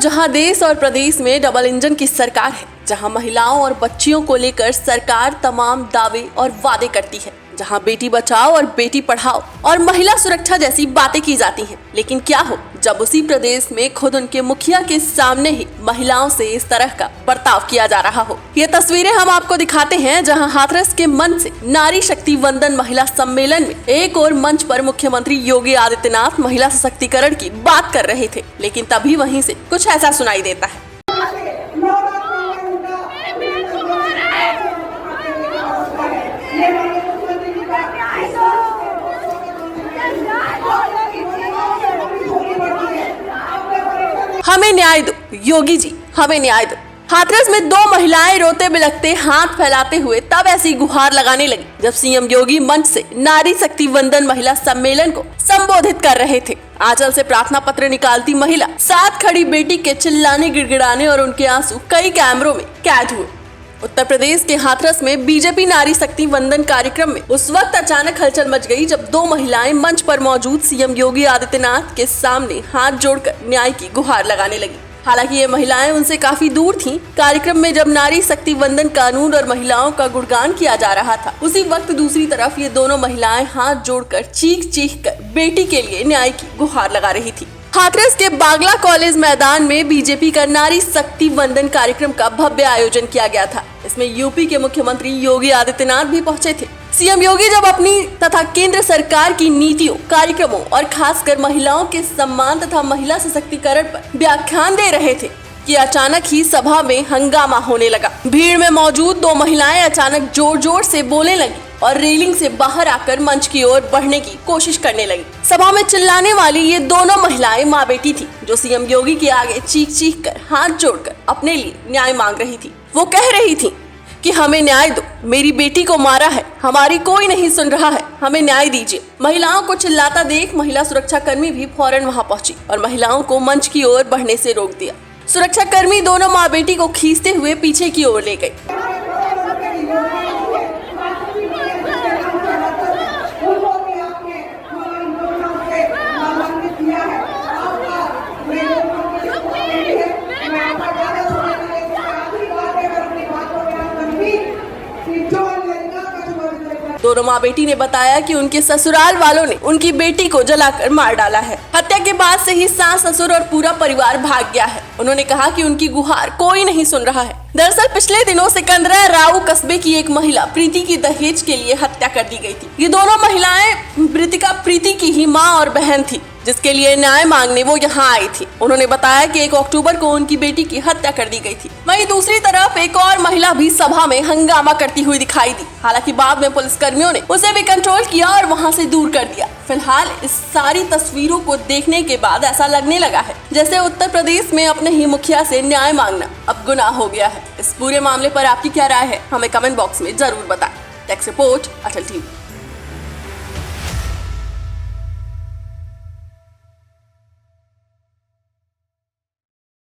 जहां देश और प्रदेश में डबल इंजन की सरकार है, जहां महिलाओं और बच्चियों को लेकर सरकार तमाम दावे और वादे करती है, जहां बेटी बचाओ और बेटी पढ़ाओ और महिला सुरक्षा जैसी बातें की जाती हैं, लेकिन क्या हो जब उसी प्रदेश में खुद उनके मुखिया के सामने ही महिलाओं से इस तरह का बर्ताव किया जा रहा हो। ये तस्वीरें हम आपको दिखाते हैं, जहां हाथरस के मंच से नारी शक्ति वंदन महिला सम्मेलन में एक और मंच पर मुख्यमंत्री योगी आदित्यनाथ महिला सशक्तिकरण की बात कर रहे थे, लेकिन तभी वहीं से कुछ ऐसा सुनाई देता है। हमें न्याय दो योगी जी, हमें न्याय दो। हाथरस में दो महिलाएं रोते बिलखते हाथ फैलाते हुए तब ऐसी गुहार लगाने लगी जब सीएम योगी मंच से नारी शक्ति वंदन महिला सम्मेलन को संबोधित कर रहे थे। आंचल से प्रार्थना पत्र निकालती महिला, साथ खड़ी बेटी के चिल्लाने गिड़गिड़ाने और उनके आंसू कई कैमरों में कैद हुए। उत्तर प्रदेश के हाथरस में बीजेपी नारी शक्ति वंदन कार्यक्रम में उस वक्त अचानक हलचल मच गई जब दो महिलाएं मंच पर मौजूद सीएम योगी आदित्यनाथ के सामने हाथ जोड़कर न्याय की गुहार लगाने लगी। हालांकि ये महिलाएं उनसे काफी दूर थीं। कार्यक्रम में जब नारी शक्ति वंदन कानून और महिलाओं का गुणगान किया जा रहा था, उसी वक्त दूसरी तरफ ये दोनों महिलाएं हाथ जोड़कर चीख चीख कर बेटी के लिए न्याय की गुहार लगा रही थी। हाथरस के बागला कॉलेज मैदान में बीजेपी का नारी शक्ति वंदन कार्यक्रम का भव्य आयोजन किया गया था। इसमें यूपी के मुख्यमंत्री योगी आदित्यनाथ भी पहुंचे थे। सीएम योगी जब अपनी तथा केंद्र सरकार की नीतियों, कार्यक्रमों और खासकर महिलाओं के सम्मान तथा महिला सशक्तिकरण पर व्याख्यान दे रहे थे कि अचानक ही सभा में हंगामा होने लगा। भीड़ में मौजूद दो महिलाएं अचानक जोर जोर से बोलने लगी और रेलिंग से बाहर आकर मंच की ओर बढ़ने की कोशिश करने लगी। सभा में चिल्लाने वाली ये दोनों महिलाएं माँ बेटी थी, जो सीएम योगी के आगे चीख चीख कर हाथ जोड़कर अपने लिए न्याय मांग रही थी। वो कह रही थी कि हमें न्याय दो, मेरी बेटी को मारा है, हमारी कोई नहीं सुन रहा है, हमें न्याय दीजिए। महिलाओं को चिल्लाता देख महिला सुरक्षा कर्मी भी फौरन वहां पहुंची और महिलाओं को मंच की ओर बढ़ने से रोक दिया। सुरक्षा कर्मी दोनों माँ बेटी को खींचते हुए पीछे की ओर ले गए। दोनों माँ बेटी ने बताया कि उनके ससुराल वालों ने उनकी बेटी को जलाकर मार डाला है। हत्या के बाद से ही सास, ससुर और पूरा परिवार भाग गया है। उन्होंने कहा कि उनकी गुहार कोई नहीं सुन रहा है। दरअसल पिछले दिनों सिकंदरा राव कस्बे की एक महिला प्रीति की दहेज के लिए हत्या कर दी गई थी। ये दोनों महिलाएं मृतिका प्रीति की ही माँ और बहन थी, जिसके लिए न्याय मांगने वो यहाँ आई थी। उन्होंने बताया कि 1 अक्टूबर को उनकी बेटी की हत्या कर दी गई थी। वहीं दूसरी तरफ एक और महिला भी सभा में हंगामा करती हुई दिखाई दी। हालांकि बाद में पुलिस कर्मियों ने उसे भी कंट्रोल किया और वहां से दूर कर दिया। फिलहाल इस सारी तस्वीरों को देखने के बाद ऐसा लगने लगा है जैसे उत्तर प्रदेश में अपने ही मुखिया से न्याय मांगना अब गुनाह हो गया है। इस पूरे मामले पर आपकी क्या राय है, हमें कमेंट बॉक्स में जरूर बताएं। टेक्स्ट रिपोर्ट, अटल टीवी।